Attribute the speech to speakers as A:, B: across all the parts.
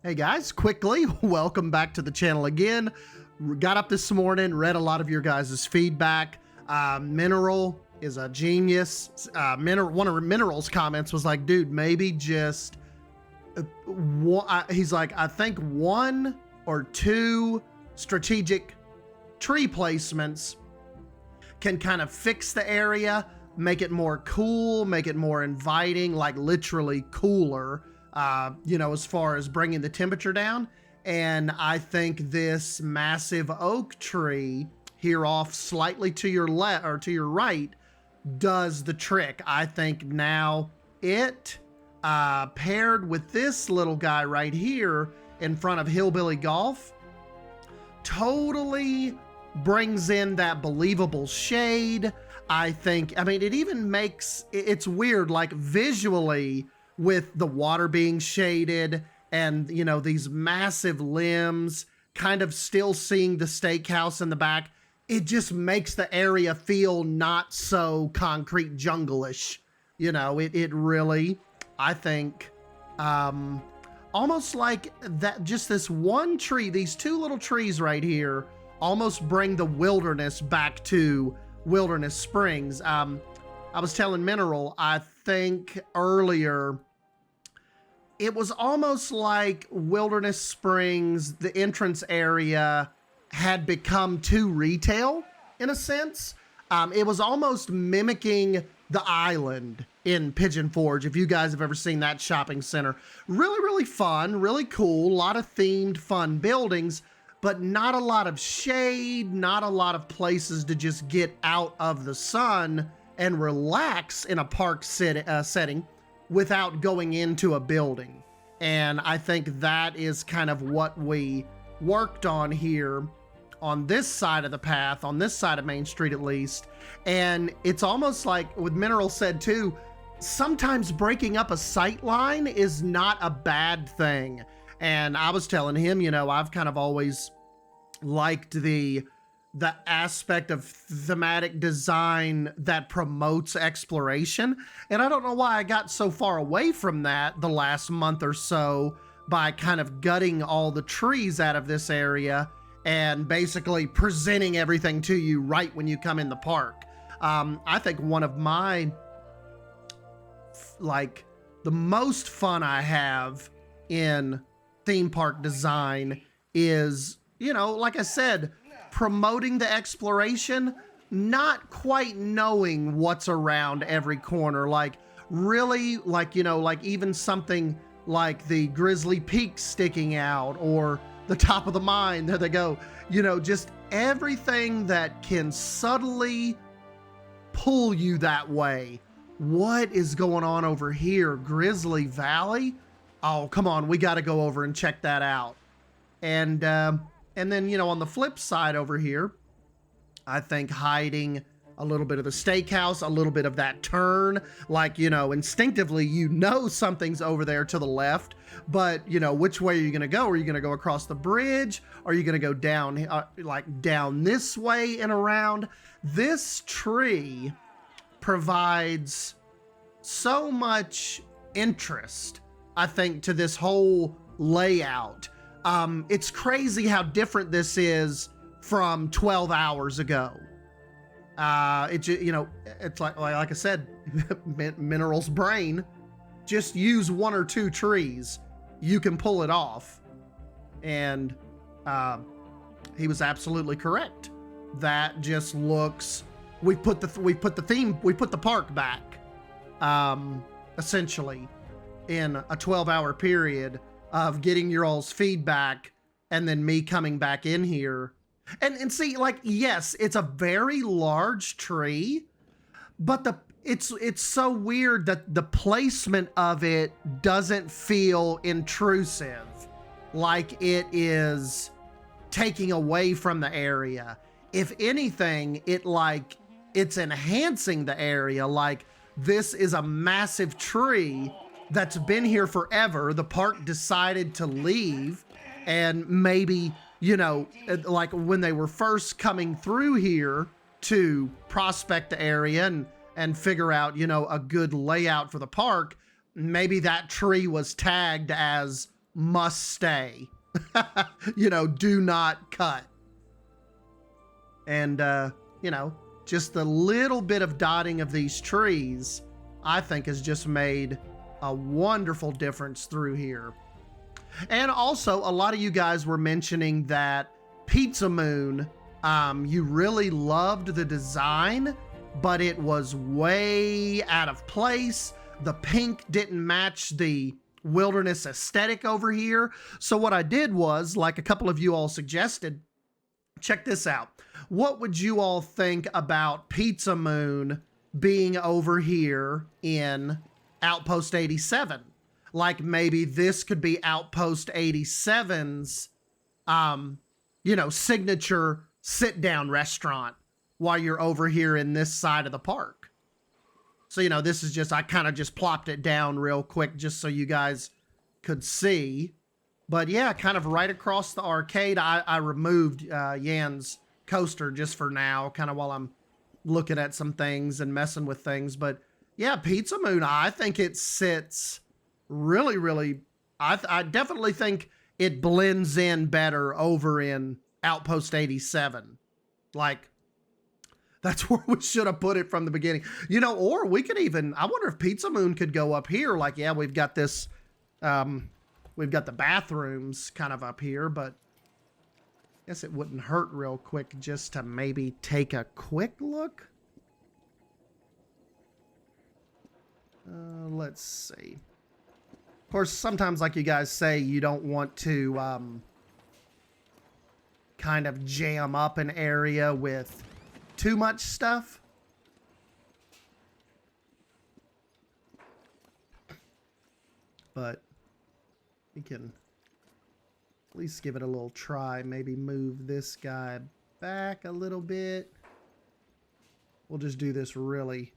A: Hey guys, quickly, welcome back to the channel again. Got up this morning, read a lot of your guys' feedback. Mineral is a genius. One of Mineral's comments was like, dude, maybe just, he's like, I think 1 or 2 strategic tree placements can kind of fix the area, make it more cool, make it more inviting, like literally cooler. As far as bringing the temperature down. And I think this massive oak tree here off slightly to your left or to your right does the trick. I think now it paired with this little guy right here in front of Hillbilly Golf totally brings in that believable shade. I mean, it even makes, it's weird, like visually, with the water being shaded and, you know, these massive limbs, kind of still seeing the steakhouse in the back, it just makes the area feel not so concrete jungle-ish. You know, it really, I think, almost like that, just this one tree, these 2 little trees right here, almost bring the wilderness back to Wilderness Springs. I was telling Mineral, I think earlier, it was almost like Wilderness Springs, the entrance area, had become too retail in a sense. It was almost mimicking the island in Pigeon Forge, if you guys have ever seen that shopping center. Really, really fun, really cool, a lot of themed fun buildings, but not a lot of shade, not a lot of places to just get out of the sun and relax in a park setting without going into a building. And I think that is kind of what we worked on here on this side of the path, on this side of Main Street at least. And it's almost like what Mineral said too, sometimes breaking up a sight line is not a bad thing. And I was telling him, you know, I've kind of always liked the aspect of thematic design that promotes exploration. And I don't know why I got so far away from that the last month or so by kind of gutting all the trees out of this area and basically presenting everything to you right when you come in the park. I think one of my, like, the most fun I have in theme park design is, you know, like I said, promoting the exploration, not quite knowing what's around every corner. Like really, like, you know, like even something like the Grizzly Peak sticking out or the top of the mine, there they go, you know, just everything that can subtly pull you that way. What is going on over here? Grizzly Valley? Oh, come on, we got to go over and check that out. And then, you know, on the flip side over here, I think hiding a little bit of the steakhouse, a little bit of that turn, like, you know, instinctively, you know, something's over there to the left, but, you know, which way are you going to go? Are you going to go across the bridge? Are you going to go down, like down this way and around? This tree provides so much interest, I think, to this whole layout. It's crazy how different this is from 12 hours ago. You know, it's like I said, Mineral's brain, just use 1 or 2 trees, you can pull it off. And he was absolutely correct. That just looks, we put the park back, essentially in a 12-hour period of getting your all's feedback and then me coming back in here. And see, like, yes, it's a very large tree, but it's so weird that the placement of it doesn't feel intrusive, like it is taking away from the area. If anything, it's enhancing the area. Like, this is a massive tree that's been here forever. The park decided to leave, and maybe, you know, like when they were first coming through here to prospect the area and figure out, you know, a good layout for the park, maybe that tree was tagged as must stay. You know, do not cut. And, you know, just the little bit of dotting of these trees, I think has just made a wonderful difference through here. And also, a lot of you guys were mentioning that Pizza Moon, you really loved the design, but it was way out of place. The pink didn't match the wilderness aesthetic over here. So what I did was, like a couple of you all suggested, check this out. What would you all think about Pizza Moon being over here in Outpost 87? Like maybe this could be Outpost 87's, you know, signature sit-down restaurant while you're over here in this side of the park. So, you know, this is just, I kind of just plopped it down real quick just so you guys could see. But yeah, kind of right across the arcade, I removed Yan's coaster just for now, kind of while I'm looking at some things and messing with things. But yeah, Pizza Moon, I think it sits really, really, I definitely think it blends in better over in Outpost 87. Like, that's where we should have put it from the beginning. You know, or we could even, I wonder if Pizza Moon could go up here. Like, yeah, we've got this, we've got the bathrooms kind of up here, but I guess it wouldn't hurt real quick just to maybe take a quick look. Let's see. Of course, sometimes, like you guys say, you don't want to kind of jam up an area with too much stuff. But we can at least give it a little try. Maybe move this guy back a little bit. We'll just do this really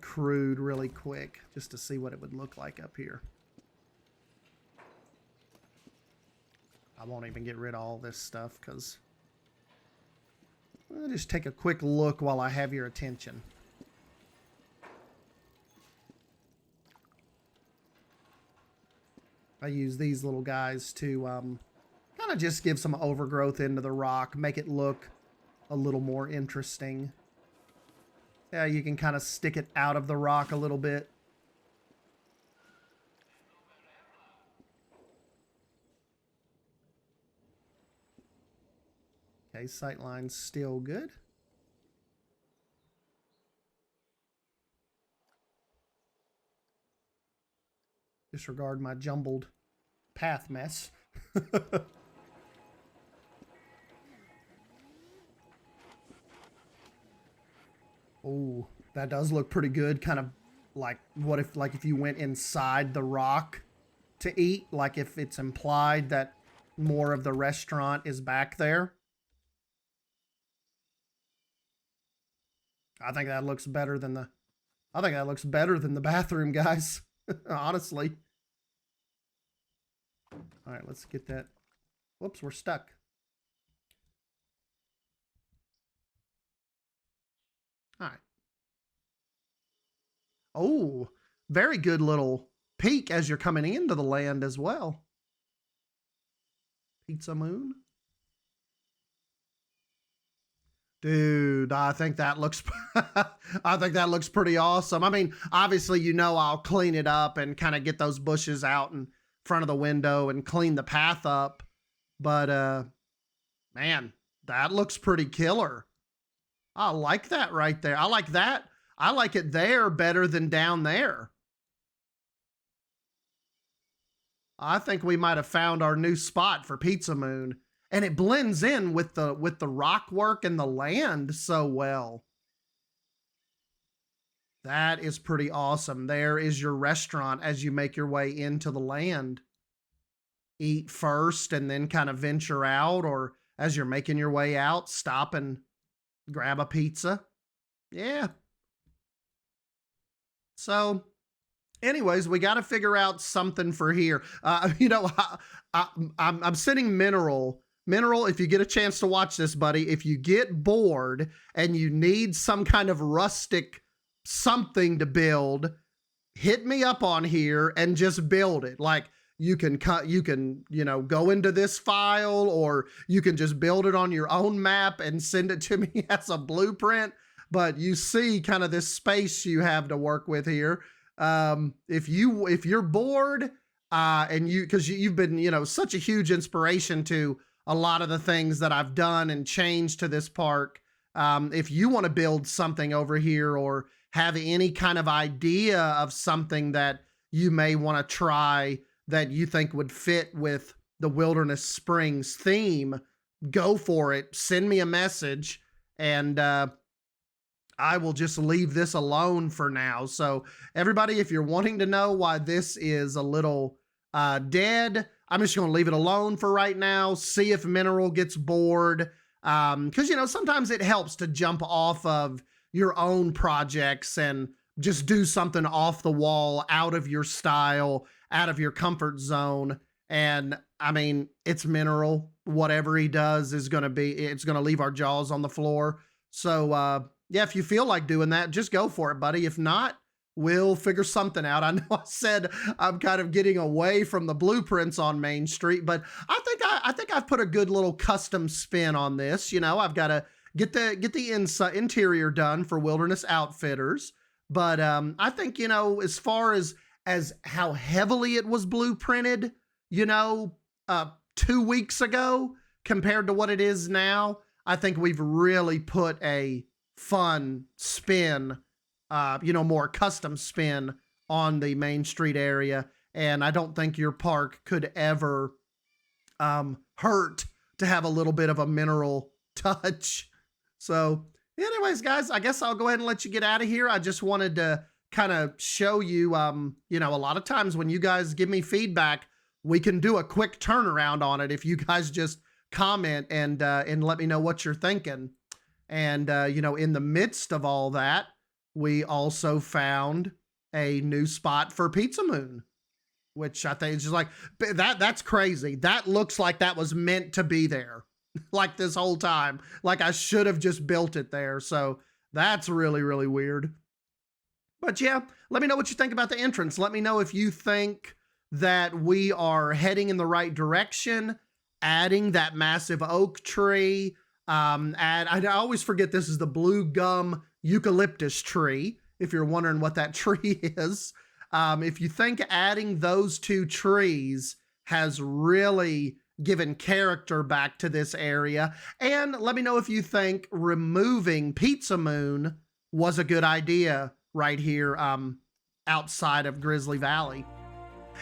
A: crude, really quick, just to see what it would look like up here. I won't even get rid of all this stuff because I'll just take a quick look while I have your attention. I use these little guys to kind of just give some overgrowth into the rock, make it look a little more interesting. Yeah, you can kind of stick it out of the rock a little bit. Okay, sightline's still good. Disregard my jumbled path mess. Oh, that does look pretty good. Kind of like, what if, like, if you went inside the rock to eat? Like, if it's implied that more of the restaurant is back there. I think that looks better than the, I think that looks better than the bathroom, guys. Honestly. All right, let's get that. Whoops, we're stuck. All right. Oh, very good little peek as you're coming into the land as well. Pizza Moon. Dude, I think that looks I think that looks pretty awesome. I mean, obviously, you know, I'll clean it up and kind of get those bushes out in front of the window and clean the path up. But man, that looks pretty killer. I like that right there. I like that. I like it there better than down there. I think we might have found our new spot for Pizza Moon. And it blends in with the rock work and the land so well. That is pretty awesome. There is your restaurant as you make your way into the land. Eat first and then kind of venture out, or as you're making your way out, stop and grab a pizza. Yeah. So anyways, we got to figure out something for here. You know, I'm sending Mineral, if you get a chance to watch this, buddy, if you get bored and you need some kind of rustic something to build, hit me up on here and just build it. Like, you can you know, go into this file, or you can just build it on your own map and send it to me as a blueprint. But you see kind of this space you have to work with here. If you're bored, and because you've been, you know, such a huge inspiration to a lot of the things that I've done and changed to this park. If you want to build something over here, or have any kind of idea of something that you may want to try that you think would fit with the Wilderness Springs theme, go for it. Send me a message, and I will just leave this alone for now. So everybody, if you're wanting to know why this is a little dead, I'm just going to leave it alone for right now. See if Mineral gets bored. Because, you know, sometimes it helps to jump off of your own projects and just do something off the wall, out of your style, out of your comfort zone. And I mean, it's Mineral. Whatever he does is going to be, it's going to leave our jaws on the floor. So, yeah, if you feel like doing that, just go for it, buddy. If not, we'll figure something out. I know I said I'm kind of getting away from the blueprints on Main Street, but I think I've put a good little custom spin on this. You know, I've got to get the interior done for Wilderness Outfitters. But I think, you know, as far as how heavily it was blueprinted, you know, 2 weeks ago compared to what it is now, I think we've really put a fun spin, you know, more custom spin on the Main Street area. And I don't think your park could ever hurt to have a little bit of a Mineral touch. So anyways, guys, I guess I'll go ahead and let you get out of here. I just wanted to kind of show you, you know, a lot of times when you guys give me feedback, we can do a quick turnaround on it if you guys just comment and let me know what you're thinking. And, you know, in the midst of all that, we also found a new spot for Pizza Moon, which I think is just like, that's crazy. That looks like that was meant to be there, like this whole time. Like I should have just built it there. So that's really, really weird. But yeah, let me know what you think about the entrance. Let me know if you think that we are heading in the right direction, adding that massive oak tree. And I always forget this is the blue gum eucalyptus tree, if you're wondering what that tree is. If you think adding those two trees has really given character back to this area, and let me know if you think removing Pizza Moon was a good idea right here outside of Grizzly Valley.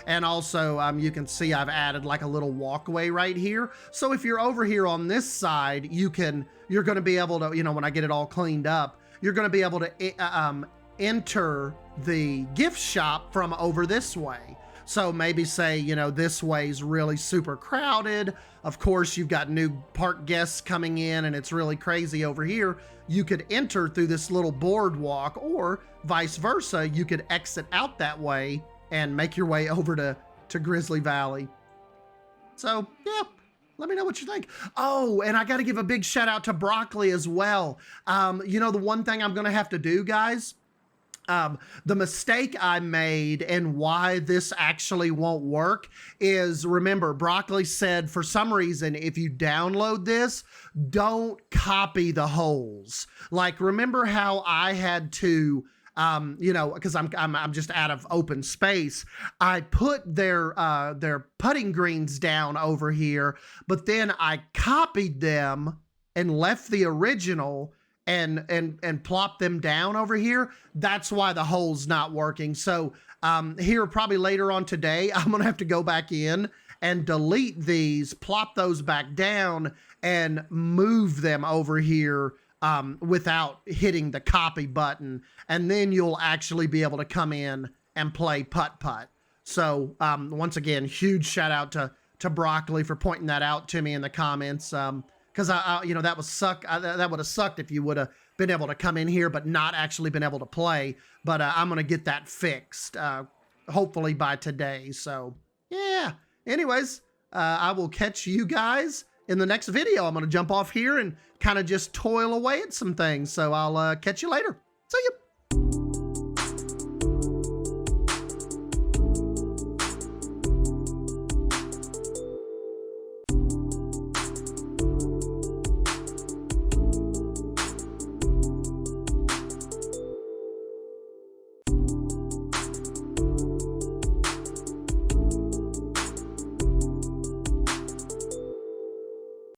A: And also, you can see I've added like a little walkway right here. So if you're over here on this side, you're going to be able to, you know, when I get it all cleaned up, you're going to be able to enter the gift shop from over this way. So maybe say, you know, this way's really super crowded. Of course, you've got new park guests coming in and it's really crazy over here. You could enter through this little boardwalk, or vice versa. You could exit out that way and make your way over to Grizzly Valley. So yeah, let me know what you think. Oh, and I got to give a big shout out to Broccoli as well. You know, the one thing I'm going to have to do, guys, the mistake I made and why this actually won't work is, remember, Broccoli said for some reason, if you download this, don't copy the holes. Like, remember how I had to, you know, because I'm just out of open space. I put their putting greens down over here, but then I copied them and left the original and plop them down over here. That's why the hole's not working. So here probably later on today, I'm gonna have to go back in and delete these, plop those back down, and move them over here without hitting the copy button. And then you'll actually be able to come in and play putt-putt. So once again, huge shout out to Broccoli for pointing that out to me in the comments. Because you know, that would have sucked if you would have been able to come in here but not actually been able to play. But I'm gonna get that fixed, hopefully by today. So yeah. Anyways, I will catch you guys in the next video. I'm gonna jump off here and kind of just toil away at some things. So I'll catch you later. See you.